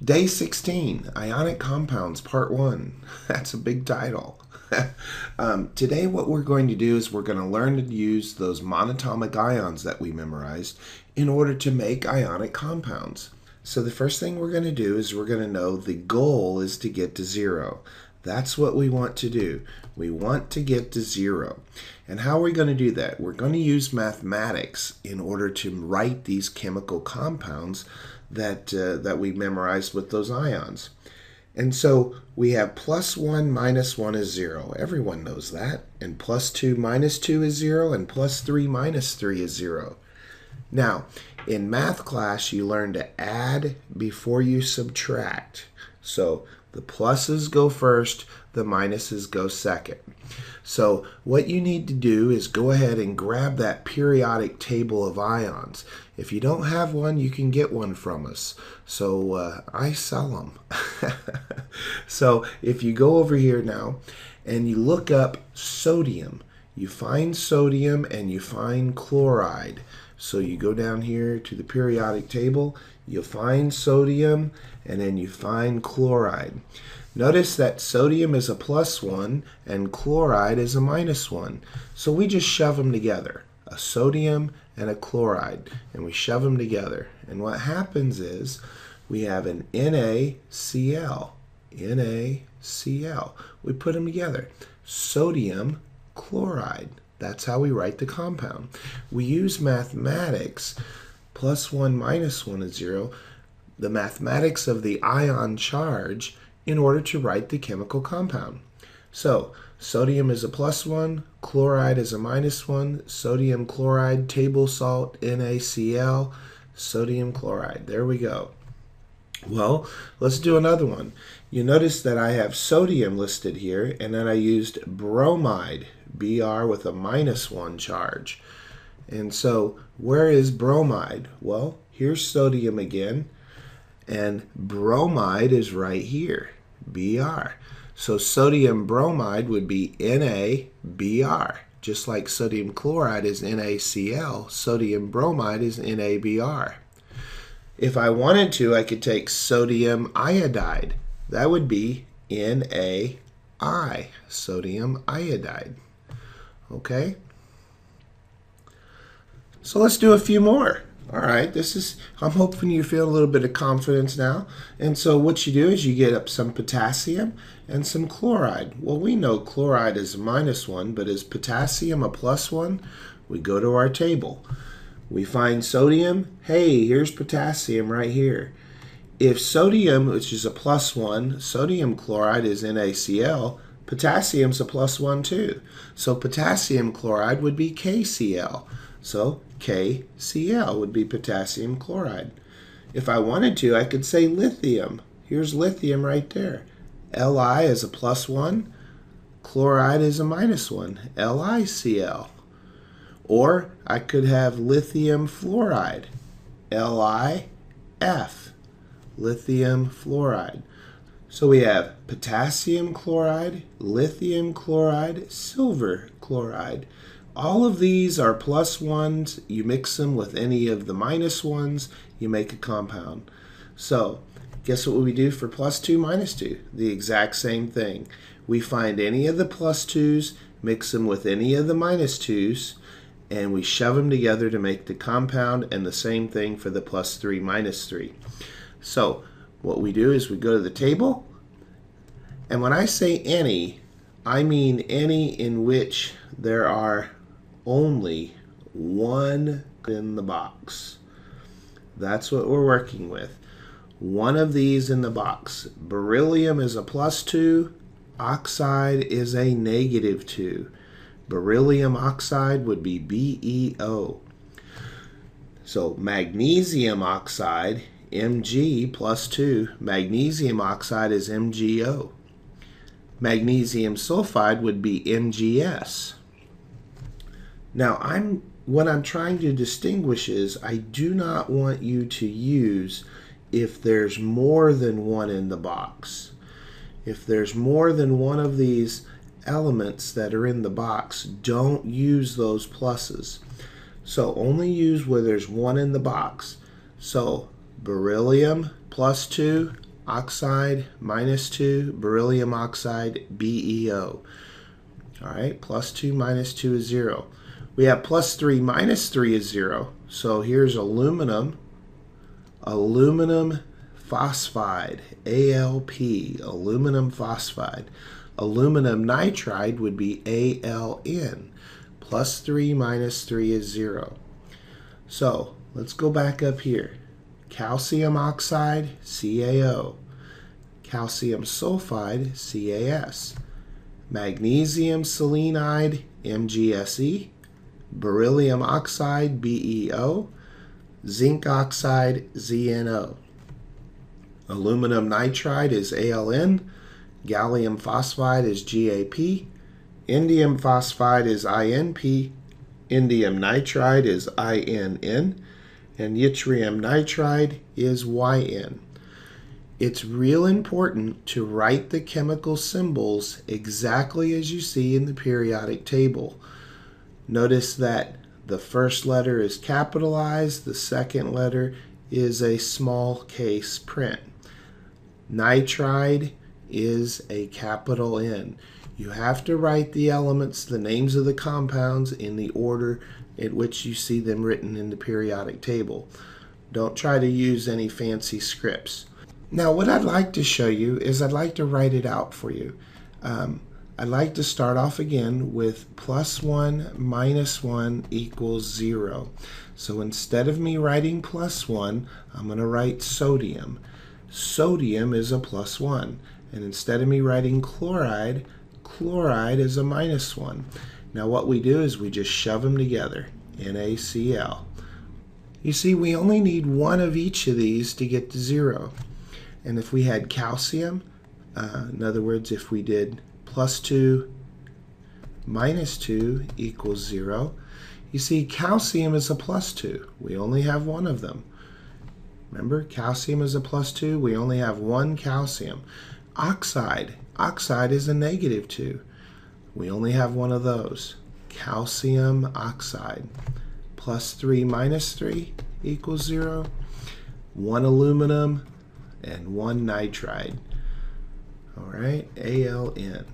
Day 16, Ionic Compounds, Part 1. That's a big title. Today what we're going to do is we're going to learn to use those monatomic ions that we memorized in order to make ionic compounds. So the first thing we're going to do is we're going to know the goal is to get to 0. That's what we want to do. We want to get to 0. And how are we going to do that? We're going to use mathematics in order to write these chemical compounds that we memorized with those ions. And so we have +1 minus 1 is 0. Everyone knows that. And +2 minus 2 is 0. And +3 minus 3 is 0. Now, in math class, you learn to add before you subtract. So the pluses go first, the minuses go second. So what you need to do is go ahead and grab that periodic table of ions. If you don't have one, you can get one from us. So I sell them. So if you go over here now and you look up sodium, you find sodium and you find chloride. So you go down here to the periodic table, you'll find sodium, and then you find chloride. Notice that sodium is a +1 and chloride is a -1. So we just shove them together, a sodium and a chloride, and we shove them together. And what happens is we have an NaCl. NaCl. We put them together. Sodium chloride. That's how we write the compound. We use mathematics. +1 minus 1 is 0. The mathematics of the ion charge in order to write the chemical compound. So sodium is a +1, chloride is a -1, sodium chloride, table salt, NaCl, sodium chloride. There we go. Well, let's do another one. You notice that I have sodium listed here, and then I used bromide, Br with a -1 charge. And so where is bromide? Well, here's sodium again, and bromide is right here, Br. So sodium bromide would be NaBr. Just like sodium chloride is NaCl, sodium bromide is NaBr. If I wanted to, I could take sodium iodide. That would be NaI, sodium iodide. Okay? So let's do a few more. All right, I'm hoping you feel a little bit of confidence now. And so what you do is you get up some potassium and some chloride. Well, we know chloride is a -1, but is potassium a +1? We go to our table. We find sodium. Hey, here's potassium right here. If sodium, which is a +1, sodium chloride is NaCl, potassium's a +1 too. So potassium chloride would be KCl. So KCl would be potassium chloride. If I wanted to, I could say lithium. Here's lithium right there. Li is a +1, chloride is a -1, LiCl. Or I could have lithium fluoride, LiF, lithium fluoride. So we have potassium chloride, lithium chloride, silver chloride. All of these are +1s. You mix them with any of the -1s, you make a compound. So guess what we do for +2 minus 2? The exact same thing. We find any of the +2s, mix them with any of the -2s, and we shove them together to make the compound, and the same thing for the +3 minus 3. So what we do is we go to the table, and when I say any, I mean any in which there are only one in the box. That's what we're working with. One of these in the box. Beryllium is a +2, oxide is a -2. Beryllium oxide would be BeO. So magnesium oxide, Mg +2, magnesium oxide is MgO. Magnesium sulfide would be MgS. Now, what I'm trying to distinguish is I do not want you to use if there's more than one in the box. If there's more than one of these elements that are in the box, don't use those pluses. So only use where there's one in the box. So beryllium +2, oxide, minus 2, beryllium oxide, BeO. All right, plus 2 minus 2 is 0. We have plus 3 minus 3 is 0. So here's aluminum phosphide, AlP, aluminum phosphide. Aluminum nitride would be AlN. Plus 3 minus 3 is 0. So let's go back up here. Calcium oxide, CaO. Calcium sulfide, CaS. Magnesium selenide, MgSe. Beryllium oxide, BeO. Zinc oxide, ZnO. Aluminum nitride is AlN. Gallium phosphide is GaP. Indium phosphide is InP. Indium nitride is InN. And yttrium nitride is Yn. It's real important to write the chemical symbols exactly as you see in the periodic table. Notice that the first letter is capitalized, the second letter is a small case print. Nitride is a capital N. You have to write the elements, the names of the compounds, in the order in which you see them written in the periodic table. Don't try to use any fancy scripts. Now what I'd like to show you is I'd like to write it out for you. I'd like to start off again with plus 1 minus 1 equals 0. So instead of me writing plus 1, I'm going to write sodium. Sodium is a plus 1. And instead of me writing chloride, chloride is a minus 1. Now what we do is we just shove them together, NaCl. You see, we only need one of each of these to get to 0. And if we had calcium, in other words, if we did plus 2 minus 2 equals 0, you see calcium is a plus 2. We only have one of them. Remember, calcium is a plus 2. We only have one calcium. Oxide. Oxide is a negative 2. We only have one of those. Calcium oxide. Plus 3 minus 3 equals 0. 1 aluminum and 1 nitride. All right, AlN.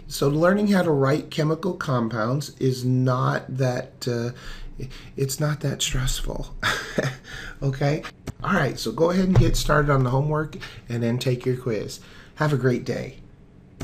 So learning how to write chemical compounds is not that, it's not that stressful. Okay? All right, so go ahead and get started on the homework and then take your quiz. Have a great day.